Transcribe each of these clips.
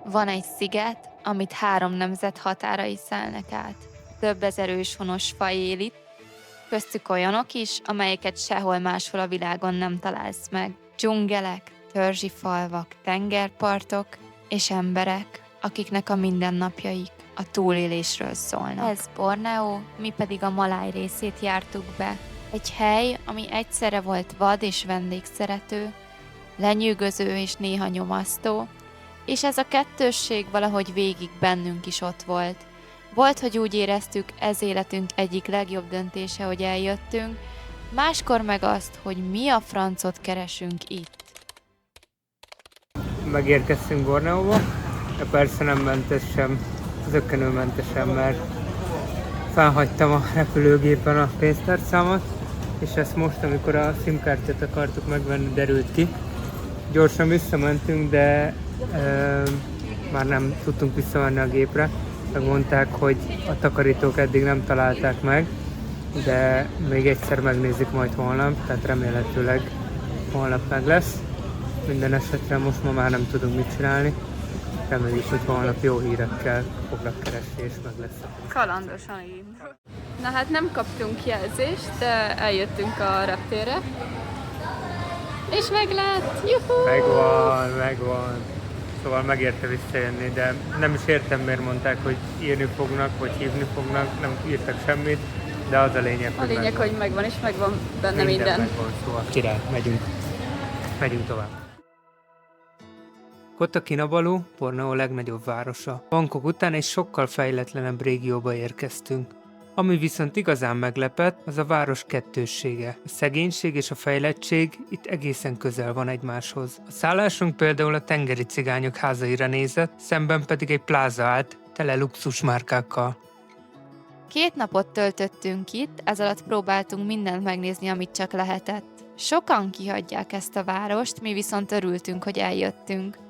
Van egy sziget, amit 3 nemzet határai szelnek át. Több ezer őshonos faj él itt, köztük olyanok is, amelyeket sehol máshol a világon nem találsz meg. Dzsungelek, törzsi falvak, tengerpartok és emberek, akiknek a mindennapjaik a túlélésről szólnak. Ez Borneo, mi pedig a Maláj részét jártuk be. Egy hely, ami egyszerre volt vad és vendégszerető, lenyűgöző és néha nyomasztó, és ez a kettősség valahogy végig bennünk is ott volt. Volt, hogy úgy éreztük, ez életünk egyik legjobb döntése, hogy eljöttünk, máskor meg azt, hogy mi a francot keresünk itt. Megérkeztünk Borneóba, de persze nem mentesen, zökkenőmentesen, mert felhagytam a repülőgépen a pénztárcámat, és ezt most, amikor a SIM-kártyát akartuk megvenni, derült ki. Gyorsan visszamentünk, de már nem tudtunk visszamenni a gépre. Megmondták, hogy a takarítók eddig nem találták meg, de még egyszer megnézik majd holnap, tehát remélhetőleg holnap meg lesz. Minden esetre most ma már nem tudunk mit csinálni. Reméljük, hogy holnap jó hírekkel foglak keresni, és meg lesz. Kalandosan indul. Na hát nem kaptunk jelzést, de eljöttünk a reptérre. És meg lett! Juhú! Megvan. Szóval megérte visszajönni, de nem is értem, miért mondták, hogy írni fognak, vagy hívni fognak, nem írtak semmit, de az a lényeg, A lényeg, hogy megvan, és megvan benne minden. Megvan, szóval király, megyünk tovább. Kota Kinabalu, Borneo legnagyobb városa. Bangkok után egy sokkal fejletlenebb régióba érkeztünk. Ami viszont igazán meglepett, az a város kettőssége. A szegénység és a fejlettség itt egészen közel van egymáshoz. A szállásunk például a tengeri cigányok házaira nézett, szemben pedig egy pláza állt, tele luxusmárkákkal. 2 napot töltöttünk itt, ez alatt próbáltunk mindent megnézni, amit csak lehetett. Sokan kihagyják ezt a várost, mi viszont örültünk, hogy eljöttünk.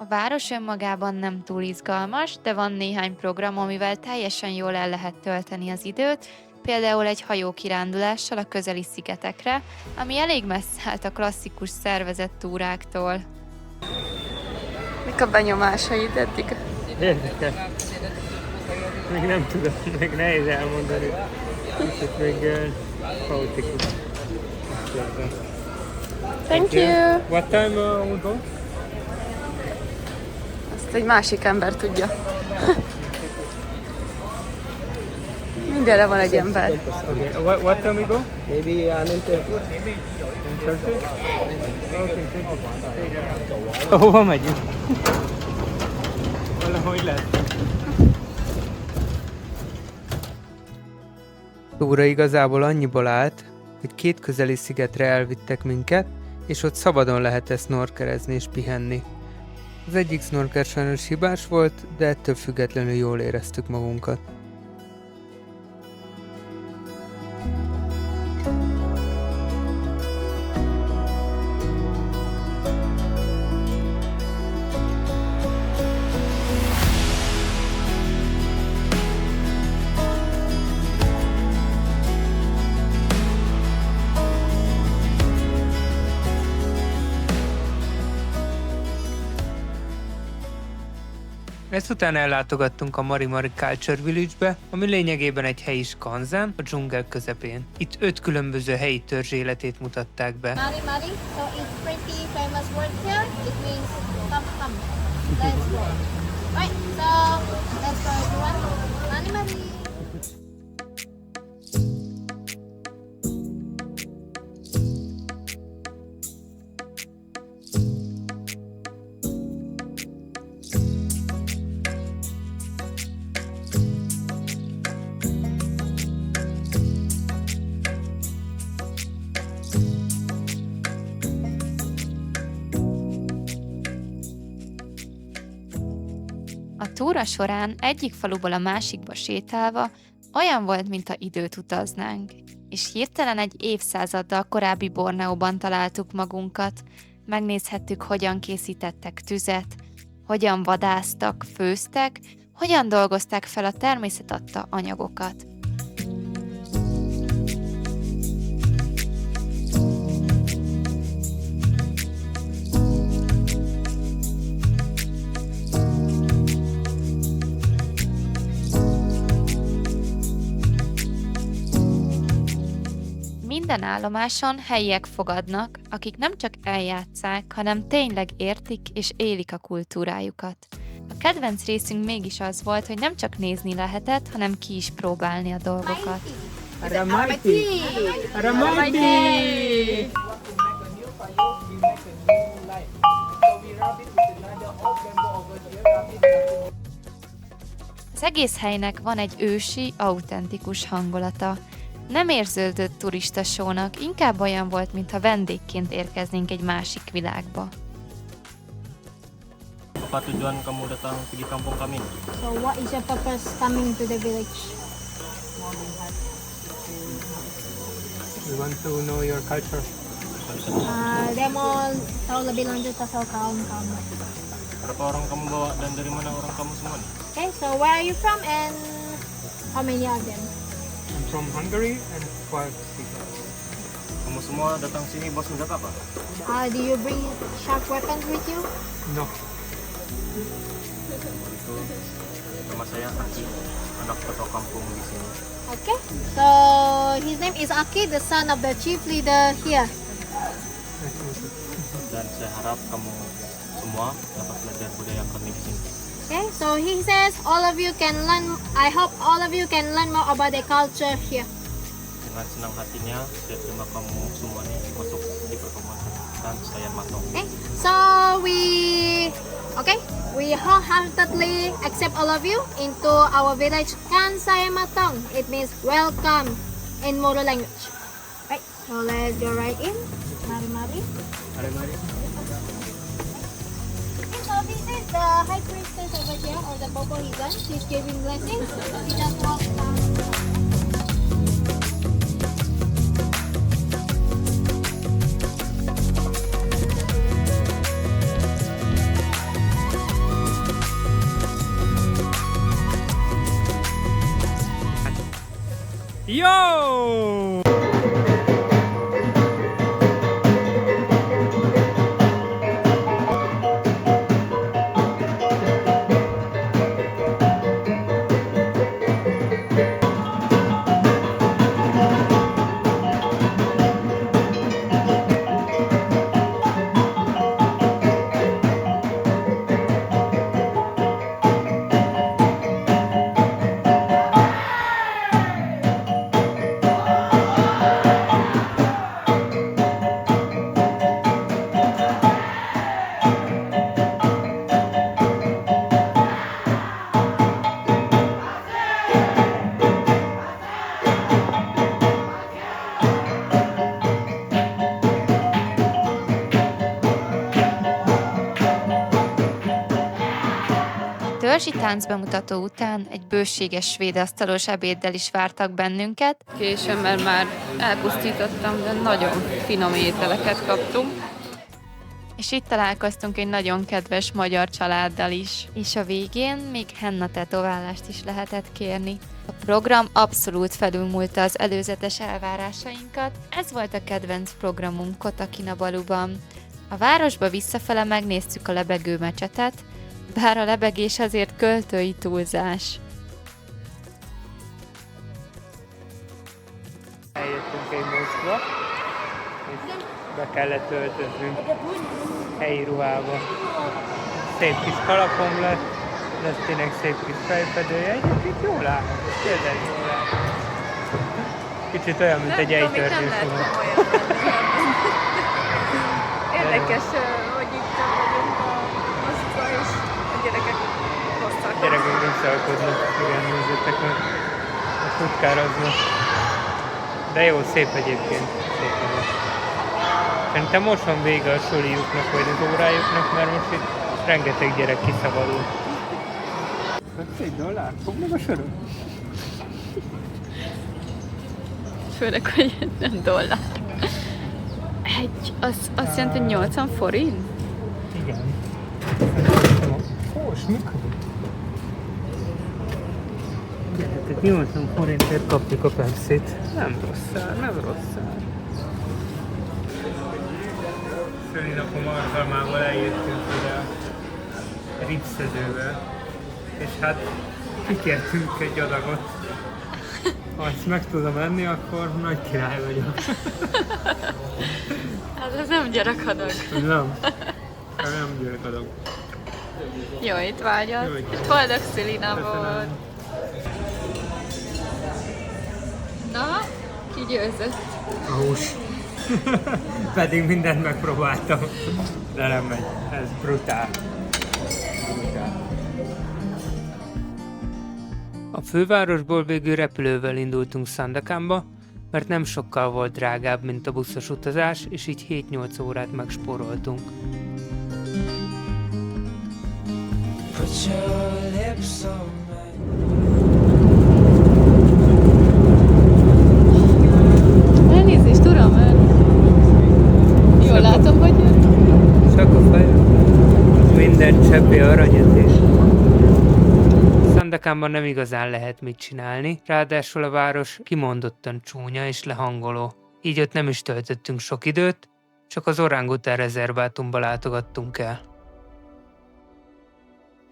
A város önmagában nem túl izgalmas, de van néhány program, amivel teljesen jól el lehet tölteni az időt, például egy hajókirándulással a közeli szigetekre, ami elég messze állt a klasszikus szervezett túráktól. Mik a benyomásaid eddig? Érdekes. Még nem tudom, még nehéz elmondani. Kicsit még kaotikus. Thank you! What time we go? Ezt egy másik ember tudja. Mindenre van egy ember. Okay. What time we go? Maybe 9:30. 9:30? Okay. Hova megyünk? Valahogy lehet. Túra igazából annyiból állt, hogy 2 közeli szigetre elvittek minket, és ott szabadon lehetett snorkelezni és pihenni. Az egyik snorkel sajnos hibás volt, de ettől függetlenül jól éreztük magunkat. Ezután ellátogattunk a Mari Mari Culture Village-be, ami lényegében egy helyi skanzen a dzsungel közepén. Itt 5 különböző helyi törzs életét mutatták be. Mari Mari, so it's pretty famous word here. It means come, come. Let's go. Right, so let's go everyone. Mari Mari. A túra során egyik faluból a másikba sétálva olyan volt, mintha időt utaznánk, és hirtelen egy évszázaddal korábbi Borneóban találtuk magunkat. Megnézhettük, hogyan készítettek tüzet, hogyan vadásztak, főztek, hogyan dolgozták fel a természet adta anyagokat. Minden állomáson helyiek fogadnak, akik nem csak eljátszák, hanem tényleg értik és élik a kultúrájukat. A kedvenc részünk mégis az volt, hogy nem csak nézni lehetett, hanem ki is próbálni a dolgokat. Aramaiti! Aramaiti! Az egész helynek van egy ősi, autentikus hangulata. Nem érződött turistasónak, inkább olyan volt, mintha vendégként érkeznénk egy másik világba. Apa tujuan kamu datang pergi kampung kami? So what is your purpose coming to the village? We want to know your culture. Demon tahu lebih lanjut asal kaum kamu. Berapa orang kamu bawa dan dari mana orang kamu semua nih? Okay, so where are you from and how many are them? I'm from Hungary and 5 people. Kamu semua datang sini bawa senjata apa? Do you bring sharp weapons with you? No. Itu nama saya Aki, anak ketua kampung di sini. Okay, so his name is Aki, the son of the chief leader here. Dan saya harap kamu semua dapat belajar budaya kami di sini. Okay, so he says all of you can learn. I hope all of you can learn more about the culture here. Dengan senang hatinya, saya terima kamu semua nih masuk di pertemuan dan saya Matong. We wholeheartedly accept all of you into our village Kan Saya Matong. It means welcome in Moro language. Right, so let's go right in. Mari. Mari. So this is the high priestess over here, or the Bobo Higan. She's giving blessings. We just walk down. Yo! Törzsi táncbemutató után egy bőséges svéd asztalos ebéddel is vártak bennünket, Későn, mert már elpusztítottam, de nagyon finom ételeket kaptunk. és itt találkoztunk egy nagyon kedves magyar családdal is. És a végén még henna tetoválást is lehetett kérni. A program abszolút felülmúlta az előzetes elvárásainkat. Ez volt a kedvenc programunk Kota Kinabaluban. A városba visszafele megnéztük a lebegő mecsetet, bár a lebegés azért költői túlzás. Eljöttünk egy moszkva, és be kellett öltöznünk helyi ruhába. Szép kis kalapom lett, lesz tényleg szép kis fejfedője. Egyébként jól áll, tényleg jól áll. Kicsit olyan, mint egy ejtőernyős ruha. Érdekes, hogy itt vagyunk a Moszkva, és a gyerekek hosszak. Gyerekek visszalkodnak, igen, nézzétek meg. A futkároznak. De jó, szép egyébként. Szép egyébként. Szerintem most van vége a suliuknak, vagy az órájuknak, mert most itt rengeteg gyerek kiszabadul. $1, fogd meg a söröt. Főleg, hogy nem dollár. Azt jelenti, hogy 80 forint? Igen. Ó, mikor? Gyerekek, 80 forintért kapjuk a Pepsit. Nem rossz ár, nem rossz ár. Szülinapom alkalmával eljöttünk ide a ripszedővel, és hát kikértünk egy adagot. Ha ezt meg tudom enni, akkor nagy király vagyok. Hát ez nem gyerekadag. Nem. Nem gyilkodom. Jó étvágyat. Jó étvágyat. Boldog szülinapot. Köszönöm. Na, ki győzött? A hús. Pedig mindent megpróbáltam. De nem megy. Ez brutál. Brutál. A fővárosból végül repülővel indultunk Sandakanba, mert nem sokkal volt drágább, mint a buszos utazás, és így 7-8 órát megspóroltunk. Elnézést, uram, jól látom, hogy Csak a fej. Minden cseppi aranyat és Sandakanban nem igazán lehet mit csinálni, ráadásul a város kimondottan csúnya és lehangoló. Így ott nem is töltöttünk sok időt, csak az orangután rezervátumba látogattunk el.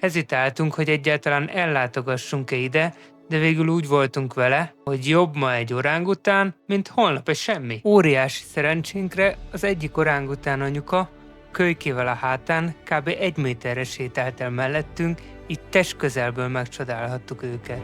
Hezitáltunk, hogy egyáltalán ellátogassunk-e ide, de végül úgy voltunk vele, hogy jobb ma egy orángután, mint holnap egy semmi. Óriási szerencsénkre az egyik orángután anyuka kölykével a hátán kb. 1 méterre sétált el mellettünk, így testközelből megcsodálhattuk őket.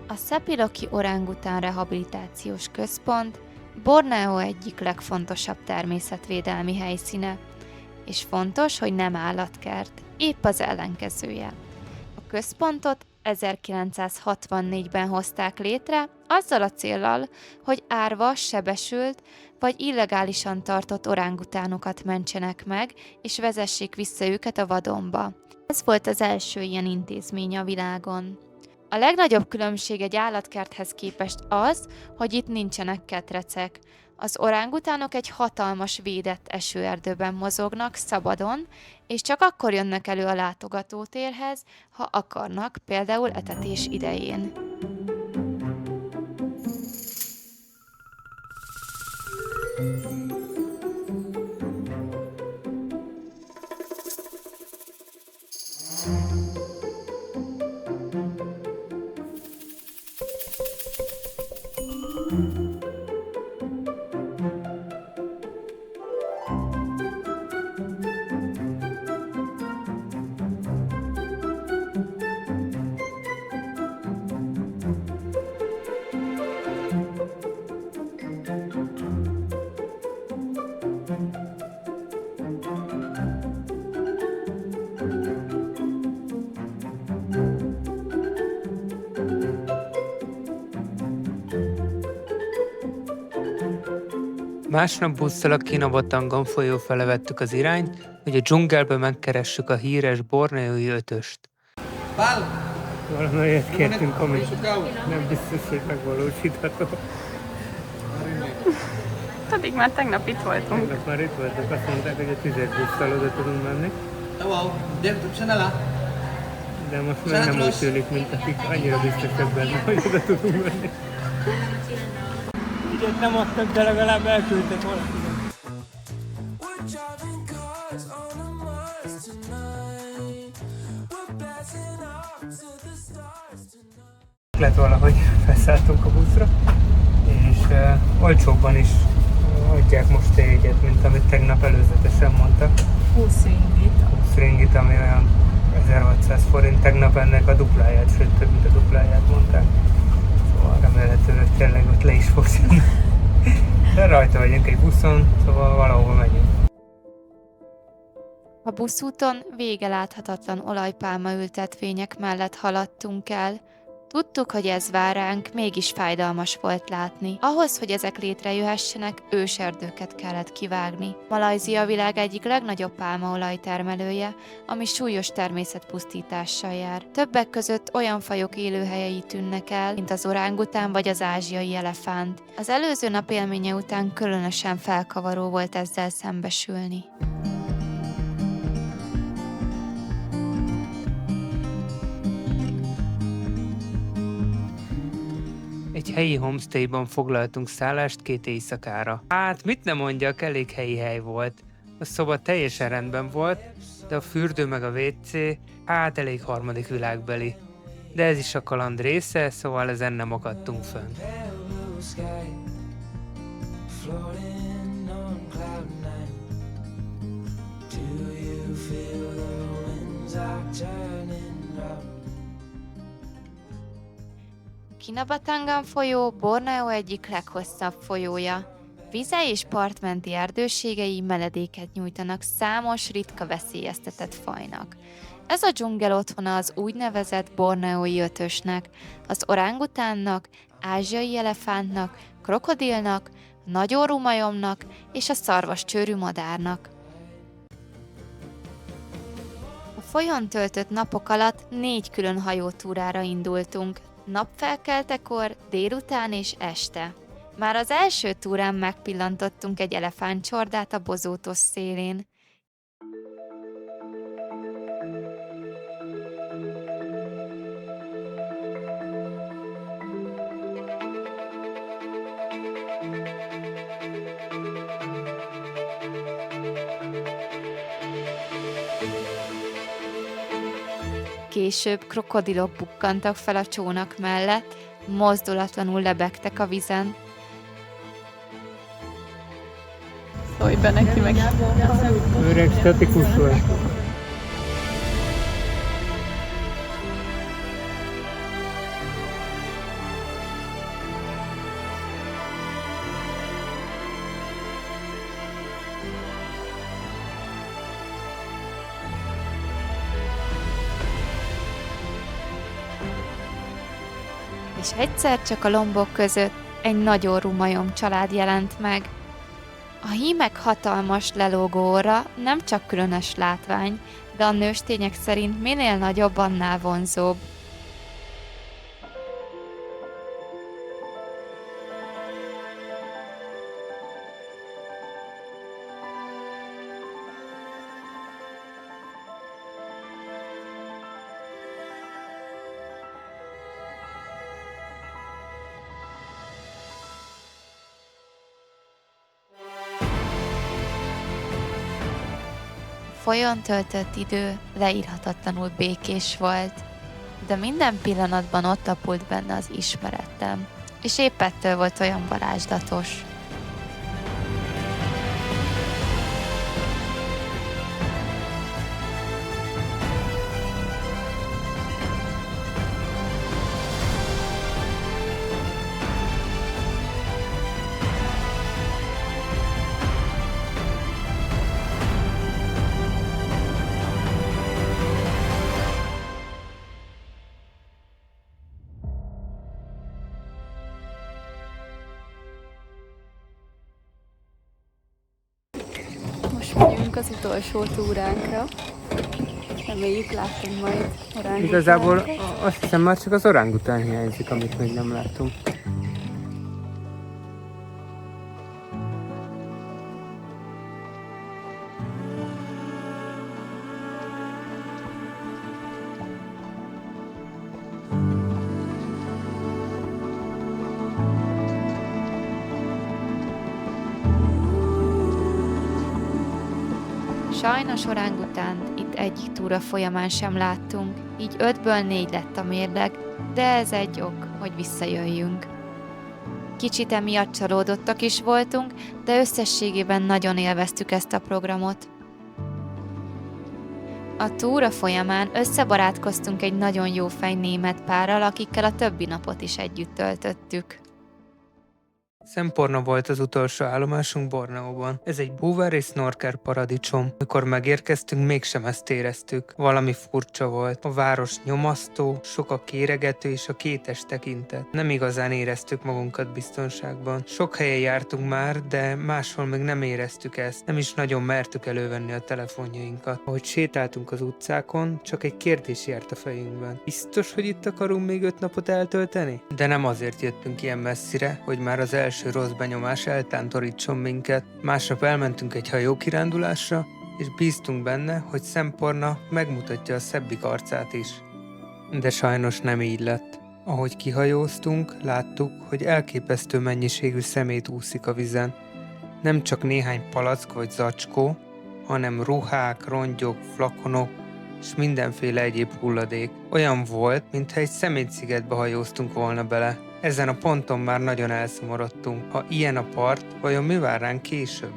A Szepiloki Orángután Rehabilitációs Központ Borneo egyik legfontosabb természetvédelmi helyszíne, és fontos, hogy nem állatkert, épp az ellenkezője. A központot 1964-ben hozták létre, azzal a céllal, hogy árva, sebesült vagy illegálisan tartott orángutánokat mentsenek meg, és vezessék vissza őket a vadonba. Ez volt az első ilyen intézmény a világon. A legnagyobb különbség egy állatkerthez képest az, hogy itt nincsenek ketrecek. Az orángutánok egy hatalmas védett esőerdőben mozognak szabadon, és csak akkor jönnek elő a látogatótérhez, ha akarnak, például etetés idején. Másnap busszal a Kinabatangan folyó fele vettük az irányt, hogy a dzsungelbe megkeressük a híres borneói ötöst. Valami olyat kértünk, amit nem biztos, hogy megvalósítható. pedig már tegnap itt voltunk. Tegnap már itt voltak, azt mondták, hogy a 10 busszal oda tudunk menni. De most már nem úgy tűnik, mint akik annyira biztosak benne, hogy oda tudunk menni. Ilyet nem adtak, de legalább elküldtek valakinek. Lett valahogy felszálltunk a buszra, és olcsóbban is adják most a jegyet, mint amit tegnap előzetesen mondtak. 20 ringgit. 20 ringgit, ami olyan 1600 forint, tegnap ennek a dupláját, sőt több mint a dupláját mondták. Szóval remélhetőleg tényleg ott le is fog jönni. De rajta vagyunk egy buszon, szóval valahova megyünk. A buszúton vége láthatatlan olajpálma ültetvények mellett haladtunk el. Tudtuk, hogy ez vár ránk, mégis fájdalmas volt látni. Ahhoz, hogy ezek létrejöhessenek, őserdőket kellett kivágni. Malajzia a világ egyik legnagyobb pálmaolaj termelője, ami súlyos természetpusztítással jár. Többek között olyan fajok élőhelyei tűnnek el, mint az orángután vagy az ázsiai elefánt. Az előző nap élménye után különösen felkavaró volt ezzel szembesülni. Egy helyi homestayban foglaltunk szállást 2 éjszakára. Hát mit nem mondjak, elég helyi hely volt. A szoba teljesen rendben volt, de a fürdő meg a WC, hát elég harmadik világbeli. De ez is a kaland része, szóval ezen nem akadtunk fönn. Kinabatangan folyó Borneo egyik leghosszabb folyója. Vize és partmenti erdőségei meledéket nyújtanak számos ritka veszélyeztetett fajnak. Ez a dzsungel otthona az úgynevezett borneói ötösnek, az orángutánnak, ázsiai elefántnak, krokodilnak, nagyorrú majomnak és a szarvascsőrű madárnak. A folyón töltött napok alatt 4 külön hajótúrára indultunk, napfelkeltekor, délután és este. Már az első túrán megpillantottunk egy elefántcsordát a Bozótos szélén. Később krokodilok bukkantak fel a csónak mellett, mozdulatlanul lebegtek a vizen. Szólj be neki meg. Öreg statikus volt. És egyszer csak a lombok között egy nagyorrú majom család jelent meg. A hímek hatalmas lelógó orra nem csak különös látvány, de a nőstények szerint minél nagyobb, annál vonzóbb. Folyón töltött idő leírhatatlanul békés volt, de minden pillanatban ott apult benne az ismerettem, és épp ettől volt olyan varázslatos. Most megyünk az utolsó túránkra. Reméljük látunk majd orángutánokat. Igazából azt hiszem már csak az orángután hiányzik, amit még nem láttunk. Sajnos orángutánt itt egyik túra folyamán sem láttunk, így 5-ből 4 lett a mérleg, de ez egy ok, hogy visszajöjjünk. Kicsit emiatt csalódottak is voltunk, de összességében nagyon élveztük ezt a programot. A túra folyamán összebarátkoztunk egy nagyon jó fej német párral, akikkel a többi napot is együtt töltöttük. Semporna volt az utolsó állomásunk Borneóban. Ez egy búvár és snorker paradicsom. Mikor megérkeztünk, mégsem ezt éreztük. Valami furcsa volt. A város nyomasztó, sok a kéregető és a kétes tekintet. Nem igazán éreztük magunkat biztonságban. Sok helyen jártunk már, de máshol még nem éreztük ezt. Nem is nagyon mertük elővenni a telefonjainkat. Ahogy sétáltunk az utcákon, csak egy kérdés járt a fejünkben. Biztos, hogy itt akarunk még 5 napot eltölteni? De nem azért jöttünk ilyen messzire, hogy már az első rossz benyomás eltántorítson minket. Másnap elmentünk egy hajókirándulásra, és bíztunk benne, hogy Semporna megmutatja a szebbik arcát is. De sajnos nem így lett. Ahogy kihajóztunk, láttuk, hogy elképesztő mennyiségű szemét úszik a vízen. Nem csak néhány palack vagy zacskó, hanem ruhák, rongyok, flakonok és mindenféle egyéb hulladék. Olyan volt, mintha egy szemétszigetbe hajóztunk volna bele. Ezen a ponton már nagyon elszomorodtunk. Ha ilyen a part, vajon mi vár ránk később?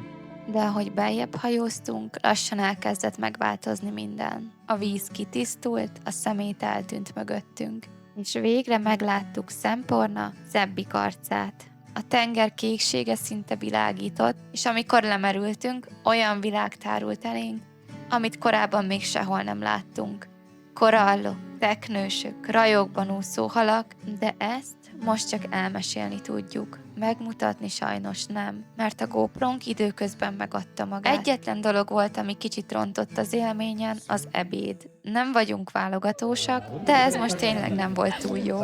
De ahogy beljebb hajóztunk, lassan elkezdett megváltozni minden. A víz kitisztult, a szemét eltűnt mögöttünk, és végre megláttuk Szemporna Zebbik arcát. A tenger kéksége szinte világított, és amikor lemerültünk, olyan világ tárult elénk, amit korábban még sehol nem láttunk. Korallok, teknősök, rajokban úszó halak, de ezt most csak elmesélni tudjuk. Megmutatni sajnos nem, mert a GoPro-nk időközben megadta magát. Egyetlen dolog volt, ami kicsit rontott az élményen, az ebéd. Nem vagyunk válogatósak, de ez most tényleg nem volt túl jó.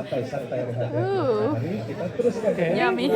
Yummy.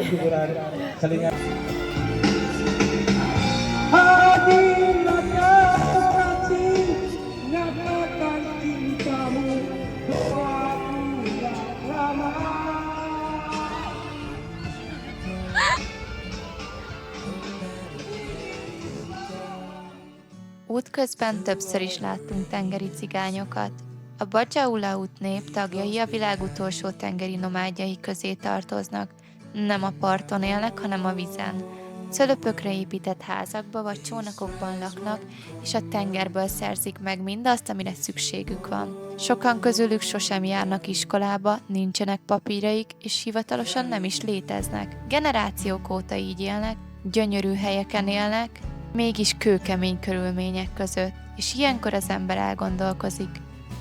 Útközben többször is láttunk tengeri cigányokat. A Bajau nép tagjai a világ utolsó tengeri nomádjai közé tartoznak. Nem a parton élnek, hanem a vízen. Cölöpökre épített házakba vagy csónakokban laknak, és a tengerből szerzik meg mindazt, amire szükségük van. Sokan közülük sosem járnak iskolába, nincsenek papírjaik, és hivatalosan nem is léteznek. Generációk óta így élnek, gyönyörű helyeken élnek, mégis kőkemény körülmények között, és ilyenkor az ember elgondolkozik.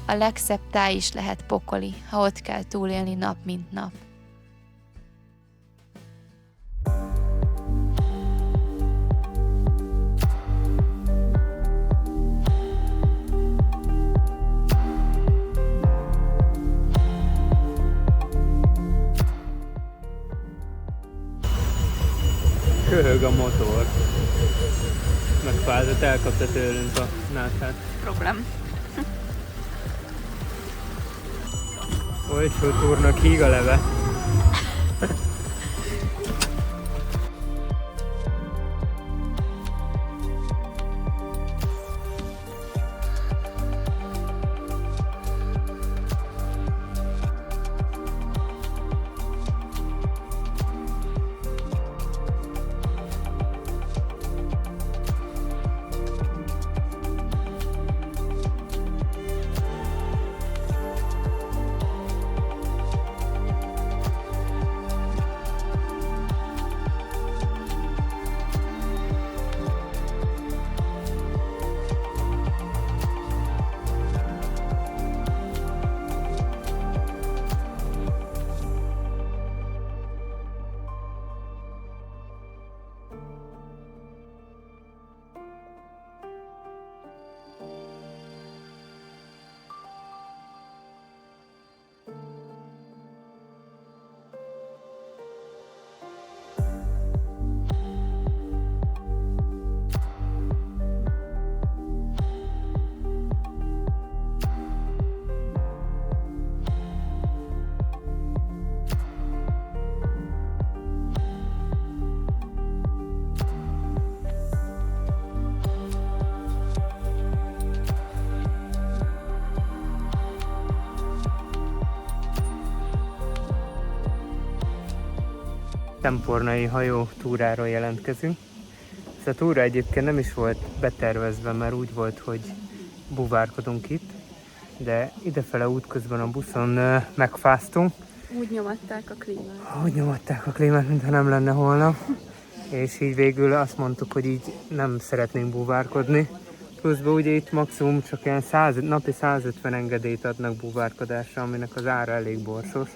A legszebb táj is lehet pokoli, ha ott kell túlélni nap mint nap. Köhög a motor. Megfázott, elkapta tőlünk a nászát. Problem. Olcsó túrnak híg a leve. Szempornai hajó túráról jelentkezünk. Ez a túra egyébként nem is volt betervezve, mert úgy volt, hogy buvárkodunk itt, de idefele útközben a buszon megfáztunk. Úgy nyomatták a klímát. Úgy nyomatták a klímát, mintha nem lenne holnap. És így végül azt mondtuk, hogy így nem szeretnénk búvárkodni. Pluszban ugye itt maximum csak ilyen napi 150 engedélyt adnak búvárkodásra, aminek az ára elég borsos.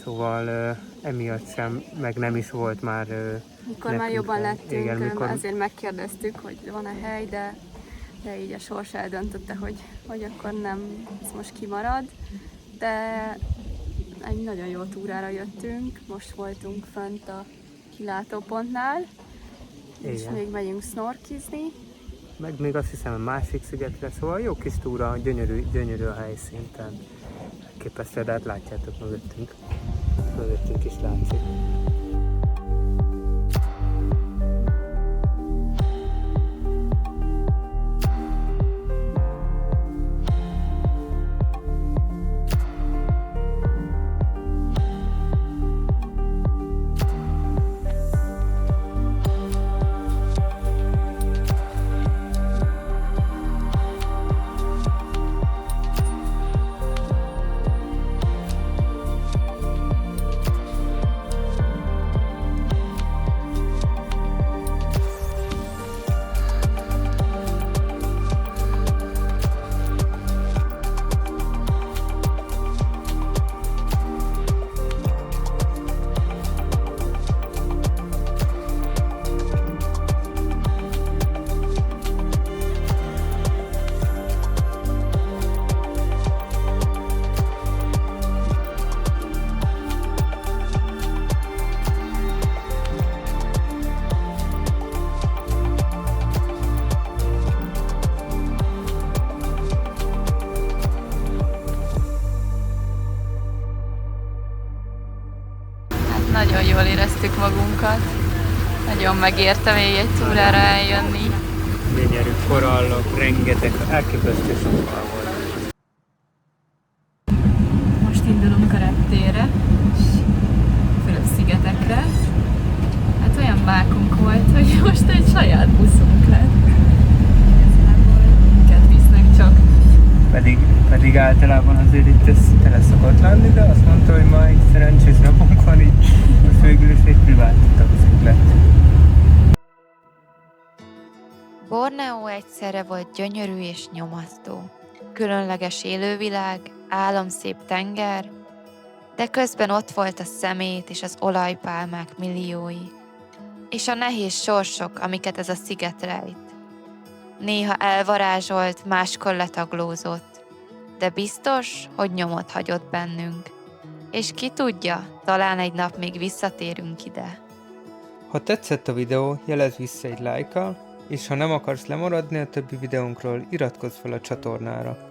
Szóval emiatt sem, meg nem is volt már... Mikor már jobban lettünk, igen, azért megkérdeztük, hogy van-e hely, de így a sors eldöntötte, hogy akkor nem, ez most kimarad. De egy nagyon jó túrára jöttünk, most voltunk fönt a kilátópontnál, és még megyünk snorkizni. Meg még azt hiszem a másik szigetre, szóval jó kis túra, gyönyörű a helyszín. elképesztő, de hát látjátok mögöttünk. Mögöttünk is látszik. Nagyon jól éreztük magunkat. Nagyon megérte még egy túrára eljönni. Gyönyörű korallok, rengeteg, elképesztő sokkal volt. Most indulunk a reptérre, és Fülöp-szigetekre. Hát olyan vákunk volt, hogy most egy saját buszunk lett. Igazából minket visznek csak. Pedig általában azért itt ez tele szokott lenni, de azt mondta, hogy ma egy szerencsés napunk van, így most végül is egy privát taxik lett. Borneó egyszerre volt gyönyörű és nyomasztó. Különleges élővilág, álomszép tenger, de közben ott volt a szemét és az olajpálmák milliói. És a nehéz sorsok, amiket ez a sziget rejt. Néha elvarázsolt, máskor letaglózott, de biztos, hogy nyomot hagyott bennünk. És ki tudja, talán egy nap még visszatérünk ide. Ha tetszett a videó, jelezd vissza egy lájkkal, és ha nem akarsz lemaradni a többi videónkról, iratkozz fel a csatornára.